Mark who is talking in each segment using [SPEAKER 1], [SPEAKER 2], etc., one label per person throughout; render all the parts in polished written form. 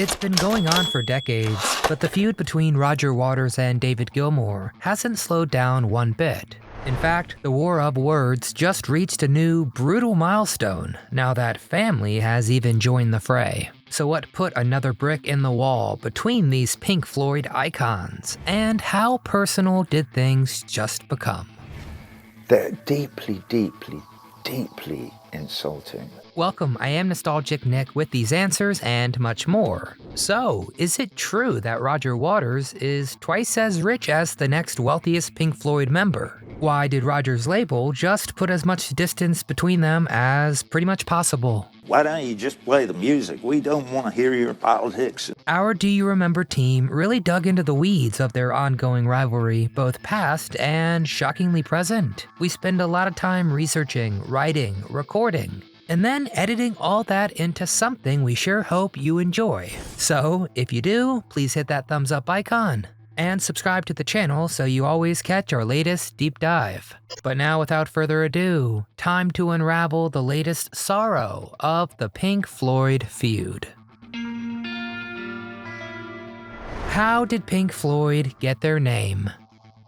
[SPEAKER 1] It's been going on for decades, but the feud between Roger Waters and David Gilmour hasn't slowed down one bit. In fact, the war of words just reached a new, brutal milestone now that family has even joined the fray. So what put another brick in the wall between these Pink Floyd icons, and how personal did things just become?
[SPEAKER 2] They're deeply, deeply, deeply insulting.
[SPEAKER 1] Welcome, I am Nostalgic Nick with these answers and much more. So, is it true that Roger Waters is twice as rich as the next wealthiest Pink Floyd member? Why did Roger's label just put as much distance between them as pretty much possible?
[SPEAKER 3] Why don't you just play the music? We don't want to hear your politics.
[SPEAKER 1] Our Do You Remember team really dug into the weeds of their ongoing rivalry, both past and shockingly present. We spend a lot of time researching, writing, recording, and then editing all that into something we sure hope you enjoy. So, if you do, please hit that thumbs up icon and subscribe to the channel so you always catch our latest deep dive. But now, without further ado, time to unravel the latest sorrow of the Pink Floyd feud. How did Pink Floyd get their name?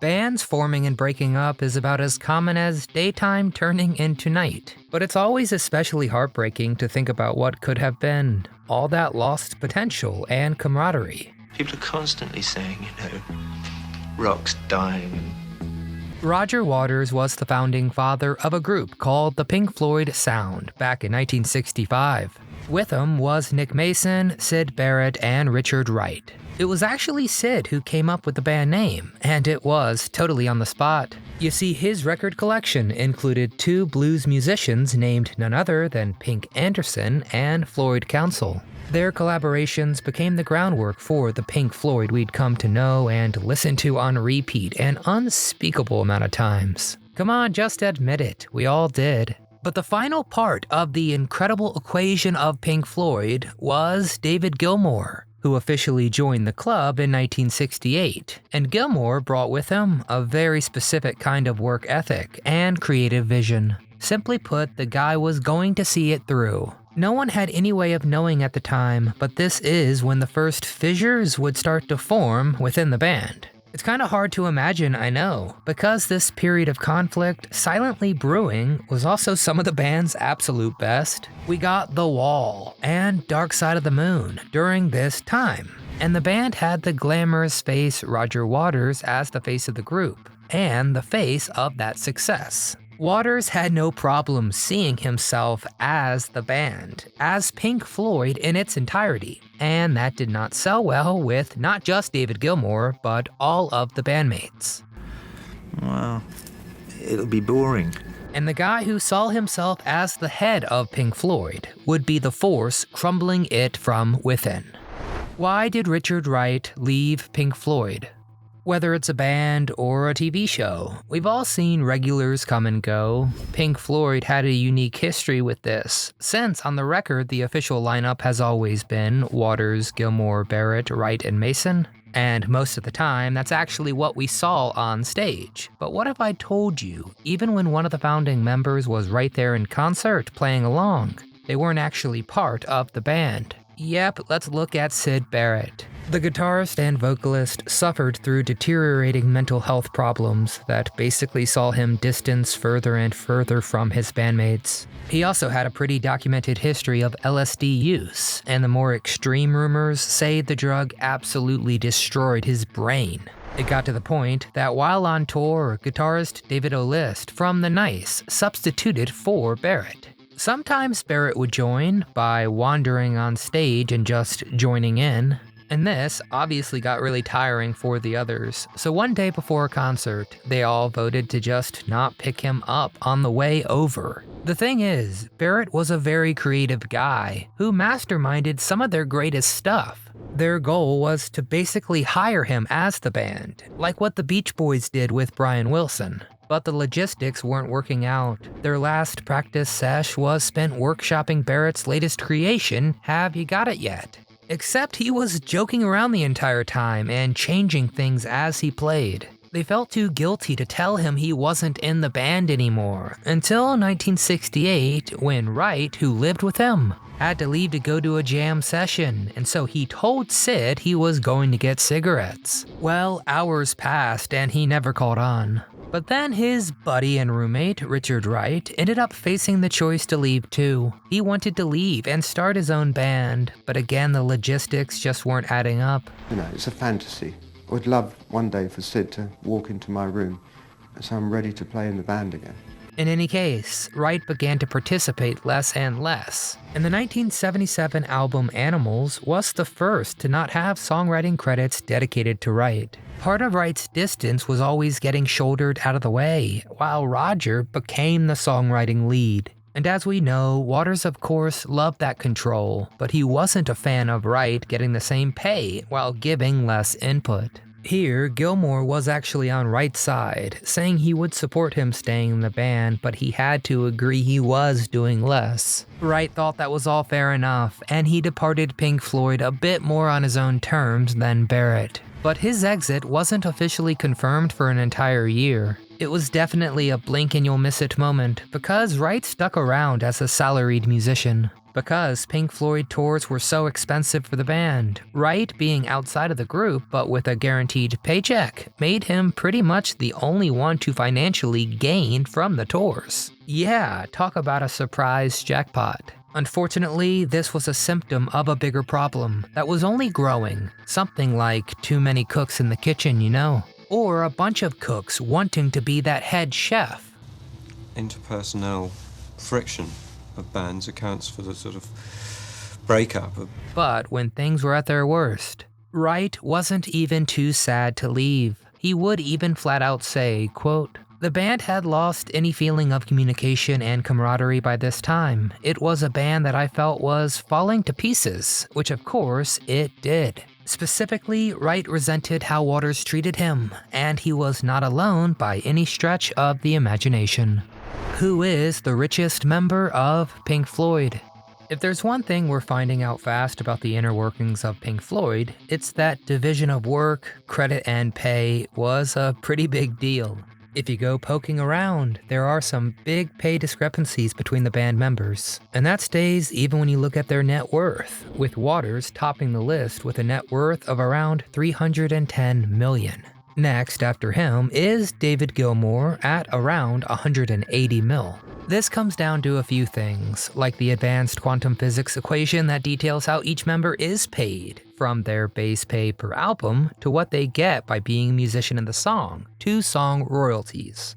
[SPEAKER 1] Bands forming and breaking up is about as common as daytime turning into night. But it's always especially heartbreaking to think about what could have been. All that lost potential and camaraderie.
[SPEAKER 4] People are constantly saying, rock's dying.
[SPEAKER 1] Roger Waters was the founding father of a group called the Pink Floyd Sound back in 1965. With him was Nick Mason, Syd Barrett, and Richard Wright. It was actually Syd who came up with the band name, and it was totally on the spot. You see, his record collection included two blues musicians named none other than Pink Anderson and Floyd Council. Their collaborations became the groundwork for the Pink Floyd we'd come to know and listen to on repeat an unspeakable amount of times. Come on, just admit it, we all did. But the final part of the incredible equation of Pink Floyd was David Gilmour, who officially joined the club in 1968, and Gilmour brought with him a very specific kind of work ethic and creative vision. Simply put, the guy was going to see it through. No one had any way of knowing at the time, but this is when the first fissures would start to form within the band. It's kind of hard to imagine, I know, because this period of conflict silently brewing was also some of the band's absolute best. We got The Wall and Dark Side of the Moon during this time, and the band had the glamorous face Roger Waters as the face of the group, and the face of that success. Waters had no problem seeing himself as the band, as Pink Floyd in its entirety, and that did not sell well with not just David Gilmour, but all of the bandmates.
[SPEAKER 4] Well, it'll be boring.
[SPEAKER 1] And the guy who saw himself as the head of Pink Floyd would be the force crumbling it from within. Why did Richard Wright leave Pink Floyd? Whether it's a band or a TV show, we've all seen regulars come and go. Pink Floyd had a unique history with this, since on the record the official lineup has always been Waters, Gilmour, Barrett, Wright, and Mason. And most of the time, that's actually what we saw on stage. But what if I told you, even when one of the founding members was right there in concert playing along, they weren't actually part of the band? Yep, let's look at Syd Barrett. The guitarist and vocalist suffered through deteriorating mental health problems that basically saw him distance further and further from his bandmates. He also had a pretty documented history of LSD use, and the more extreme rumors say the drug absolutely destroyed his brain. It got to the point that while on tour, guitarist David O'List from The Nice substituted for Barrett. Sometimes Barrett would join by wandering on stage and just joining in. And this obviously got really tiring for the others, so one day before a concert, they all voted to just not pick him up on the way over. The thing is, Barrett was a very creative guy who masterminded some of their greatest stuff. Their goal was to basically hire him as the band, like what the Beach Boys did with Brian Wilson. But the logistics weren't working out. Their last practice sesh was spent workshopping Barrett's latest creation, Have You Got It Yet? Except he was joking around the entire time and changing things as he played. They felt too guilty to tell him he wasn't in the band anymore, until 1968 when Wright, who lived with him, had to leave to go to a jam session, and so he told Sid he was going to get cigarettes. Well, hours passed and he never called on. But then his buddy and roommate, Richard Wright, ended up facing the choice to leave too. He wanted to leave and start his own band, but again the logistics just weren't adding up.
[SPEAKER 5] You know, it's a fantasy. I would love one day for Sid to walk into my room and say I'm ready to play in the band again.
[SPEAKER 1] In any case, Wright began to participate less and less, and the 1977 album Animals was the first to not have songwriting credits dedicated to Wright. Part of Wright's distance was always getting shouldered out of the way, while Roger became the songwriting lead. And as we know, Waters of course loved that control, but he wasn't a fan of Wright getting the same pay while giving less input. Here, Gilmour was actually on Wright's side, saying he would support him staying in the band, but he had to agree he was doing less. Wright thought that was all fair enough, and he departed Pink Floyd a bit more on his own terms than Barrett. But his exit wasn't officially confirmed for an entire year. It was definitely a blink and you'll miss it moment, because Wright stuck around as a salaried musician. Because Pink Floyd tours were so expensive for the band, Wright being outside of the group but with a guaranteed paycheck made him pretty much the only one to financially gain from the tours. Yeah, talk about a surprise jackpot. Unfortunately, this was a symptom of a bigger problem that was only growing. Something like too many cooks in the kitchen, you know? Or a bunch of cooks wanting to be that head chef.
[SPEAKER 6] Interpersonnel friction of bands accounts for the sort of breakup.
[SPEAKER 1] But when things were at their worst, Wright wasn't even too sad to leave. He would even flat out say, quote, "The band had lost any feeling of communication and camaraderie by this time. It was a band that I felt was falling to pieces," which of course it did. Specifically, Wright resented how Waters treated him, and he was not alone by any stretch of the imagination. Who is the richest member of Pink Floyd? If there's one thing we're finding out fast about the inner workings of Pink Floyd, it's that division of work, credit, and pay was a pretty big deal. If you go poking around, there are some big pay discrepancies between the band members. And that stays even when you look at their net worth, with Waters topping the list with a net worth of around $310 million. Next after him is David Gilmour at around $180 mil. This comes down to a few things, like the advanced quantum physics equation that details how each member is paid, from their base pay per album to what they get by being a musician in the song, to song royalties.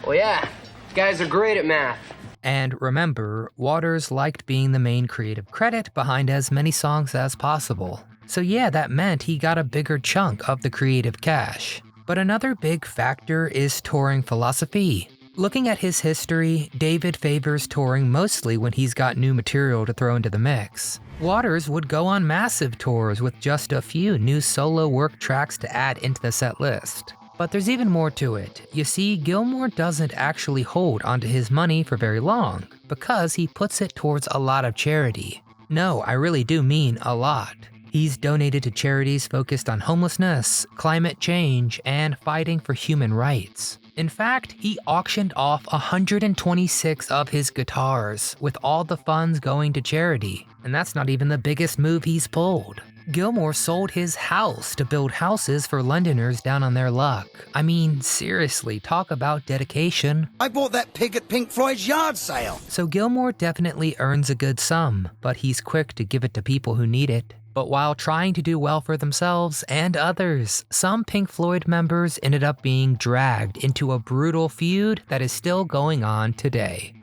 [SPEAKER 7] Well, yeah, guys are great at math.
[SPEAKER 1] And remember, Waters liked being the main creative credit behind as many songs as possible. So yeah, that meant he got a bigger chunk of the creative cash. But another big factor is touring philosophy. Looking at his history, David favors touring mostly when he's got new material to throw into the mix. Waters would go on massive tours with just a few new solo work tracks to add into the set list. But there's even more to it. You see, Gilmour doesn't actually hold onto his money for very long, because he puts it towards a lot of charity. No, I really do mean a lot. He's donated to charities focused on homelessness, climate change, and fighting for human rights. In fact, he auctioned off 126 of his guitars, with all the funds going to charity. And that's not even the biggest move he's pulled. Gilmour sold his house to build houses for Londoners down on their luck. I mean, seriously, talk about dedication.
[SPEAKER 8] I bought that pig at Pink Floyd's yard sale.
[SPEAKER 1] So Gilmour definitely earns a good sum, but he's quick to give it to people who need it. But while trying to do well for themselves and others, some Pink Floyd members ended up being dragged into a brutal feud that is still going on today.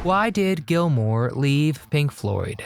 [SPEAKER 1] Why did Gilmour leave Pink Floyd?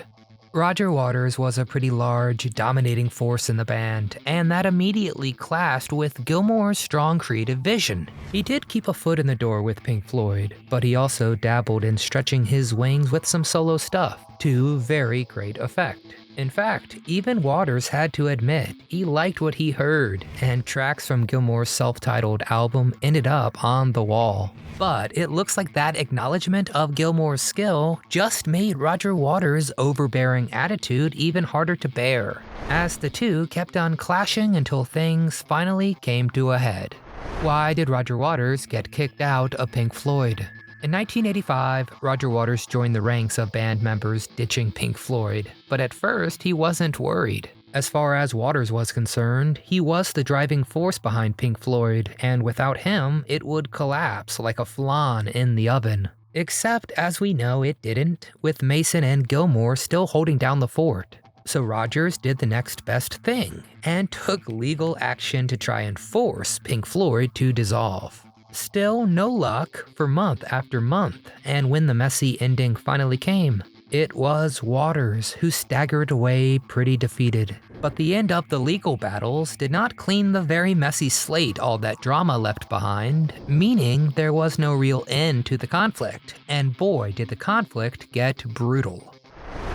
[SPEAKER 1] Roger Waters was a pretty large, dominating force in the band, and that immediately clashed with Gilmour's strong creative vision. He did keep a foot in the door with Pink Floyd, but he also dabbled in stretching his wings with some solo stuff, to very great effect. In fact, even Waters had to admit he liked what he heard, and tracks from Gilmour's self-titled album ended up on the wall. But it looks like that acknowledgement of Gilmour's skill just made Roger Waters' overbearing attitude even harder to bear, as the two kept on clashing until things finally came to a head. Why did Roger Waters get kicked out of Pink Floyd? In 1985, Roger Waters joined the ranks of band members ditching Pink Floyd, but at first he wasn't worried. As far as Waters was concerned, he was the driving force behind Pink Floyd, and without him, it would collapse like a flan in the oven. Except, as we know, it didn't, with Mason and Gilmour still holding down the fort. So Rogers did the next best thing, and took legal action to try and force Pink Floyd to dissolve. Still no luck for month after month, and when the messy ending finally came, it was Waters who staggered away pretty defeated. But the end of the legal battles did not clean the very messy slate all that drama left behind, meaning there was no real end to the conflict, and boy did the conflict get brutal.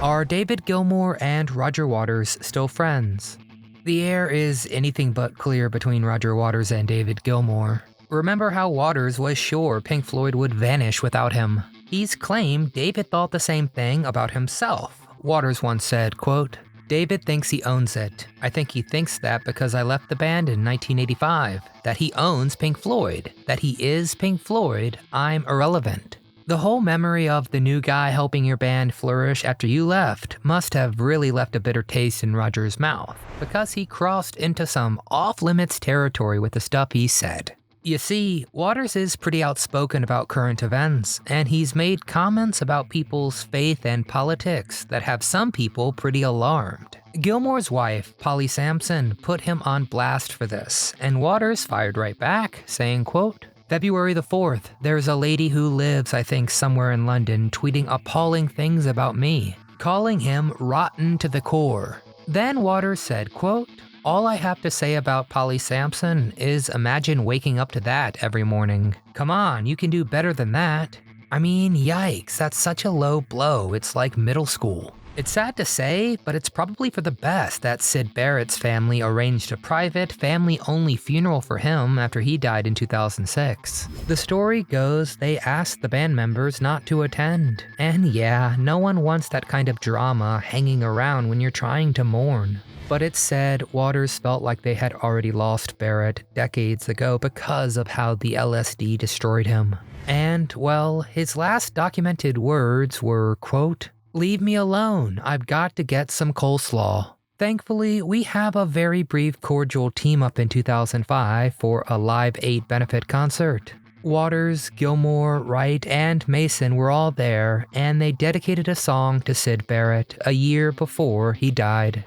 [SPEAKER 1] Are David Gilmour and Roger Waters still friends? The air is anything but clear between Roger Waters and David Gilmour. Remember how Waters was sure Pink Floyd would vanish without him. He's claimed David thought the same thing about himself. Waters once said, quote, "David thinks he owns it. I think he thinks that because I left the band in 1985, that he owns Pink Floyd, that he is Pink Floyd, I'm irrelevant." The whole memory of the new guy helping your band flourish after you left must have really left a bitter taste in Roger's mouth, because he crossed into some off-limits territory with the stuff he said. You see, Waters is pretty outspoken about current events, and he's made comments about people's faith and politics that have some people pretty alarmed. Gilmour's wife, Polly Sampson, put him on blast for this, and Waters fired right back, saying, quote, "February the 4th, there's a lady who lives, I think, somewhere in London, tweeting appalling things about me, calling him rotten to the core." Then Waters said, quote, "All I have to say about Polly Sampson is imagine waking up to that every morning. Come on, you can do better than that. I mean, yikes, that's such a low blow, it's like middle school." It's sad to say, but it's probably for the best that Syd Barrett's family arranged a private, family-only funeral for him after he died in 2006. The story goes they asked the band members not to attend. And yeah, no one wants that kind of drama hanging around when you're trying to mourn. But it's said Waters felt like they had already lost Barrett decades ago because of how the LSD destroyed him. And, well, his last documented words were, quote, "Leave me alone, I've got to get some coleslaw." Thankfully, we have a very brief cordial team-up in 2005 for a Live 8 benefit concert. Waters, Gilmour, Wright, and Mason were all there, and they dedicated a song to Syd Barrett a year before he died.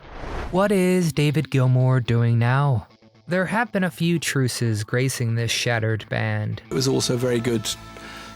[SPEAKER 1] What is David Gilmour doing now? There have been a few truces gracing this shattered band.
[SPEAKER 9] It was also very good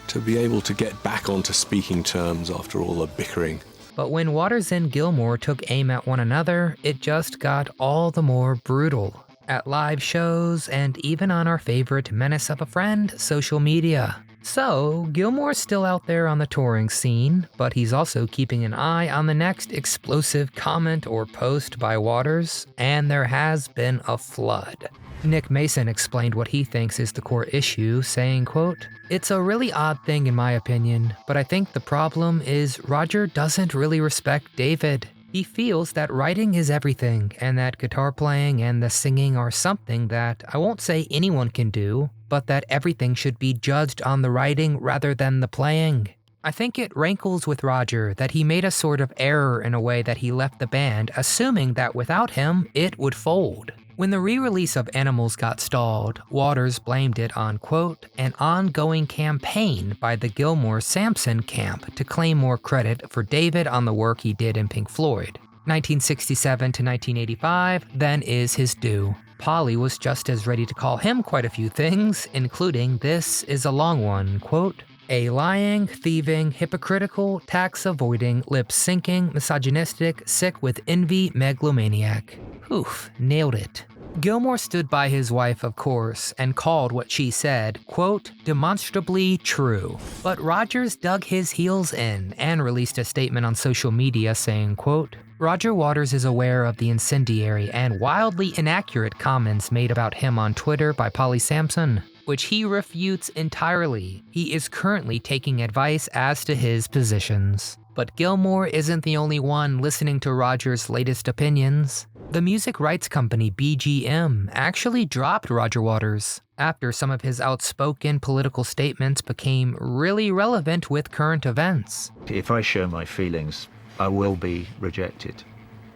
[SPEAKER 9] to be able to get back onto speaking terms after all the bickering.
[SPEAKER 1] But when Waters and Gilmour took aim at one another, it just got all the more brutal. At live shows, and even on our favorite Menace of a Friend social media. So, Gilmour's still out there on the touring scene, but he's also keeping an eye on the next explosive comment or post by Waters, and there has been a flood. Nick Mason explained what he thinks is the core issue, saying, quote, "It's a really odd thing in my opinion, but I think the problem is Roger doesn't really respect David. He feels that writing is everything, and that guitar playing and the singing are something that I won't say anyone can do, but that everything should be judged on the writing rather than the playing. I think it rankles with Roger that he made a sort of error in a way that he left the band assuming that without him, it would fold." When the re-release of Animals got stalled, Waters blamed it on, quote, "an ongoing campaign by the Gilmour-Sampson camp to claim more credit for David on the work he did in Pink Floyd. 1967 to 1985 then is his due. Polly was just as ready to call him quite a few things, including this is a long one, quote, "a lying, thieving, hypocritical, tax-avoiding, lip-syncing, misogynistic, sick with envy megalomaniac." Oof, nailed it. Gilmour stood by his wife, of course, and called what she said, quote, "demonstrably true." But Rogers dug his heels in and released a statement on social media saying, quote, "Roger Waters is aware of the incendiary and wildly inaccurate comments made about him on Twitter by Polly Sampson, which he refutes entirely. He is currently taking advice as to his positions." But Gilmour isn't the only one listening to Rogers' latest opinions. The music rights company BGM actually dropped Roger Waters after some of his outspoken political statements became really relevant with current events.
[SPEAKER 10] If I show my feelings, I will be rejected,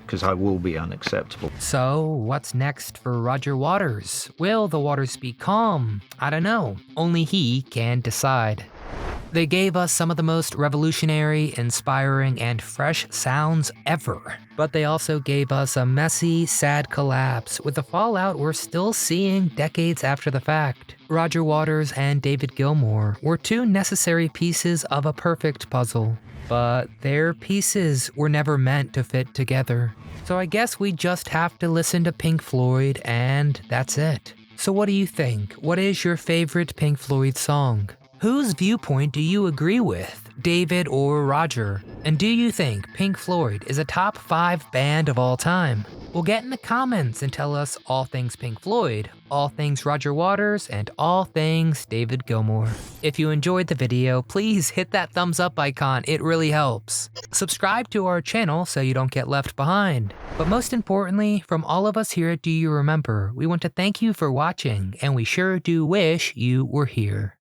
[SPEAKER 10] because I will be unacceptable.
[SPEAKER 1] So, what's next for Roger Waters? Will the waters be calm? I don't know. Only he can decide. They gave us some of the most revolutionary, inspiring, and fresh sounds ever. But they also gave us a messy, sad collapse with the fallout we're still seeing decades after the fact. Roger Waters and David Gilmour were two necessary pieces of a perfect puzzle. But their pieces were never meant to fit together. So I guess we just have to listen to Pink Floyd and that's it. So what do you think? What is your favorite Pink Floyd song? Whose viewpoint do you agree with, David or Roger? And do you think Pink Floyd is a top 5 band of all time? Well, get in the comments and tell us all things Pink Floyd, all things Roger Waters, and all things David Gilmour. If you enjoyed the video, please hit that thumbs up icon, it really helps. Subscribe to our channel so you don't get left behind. But most importantly, from all of us here at Do You Remember, we want to thank you for watching, and we sure do wish you were here.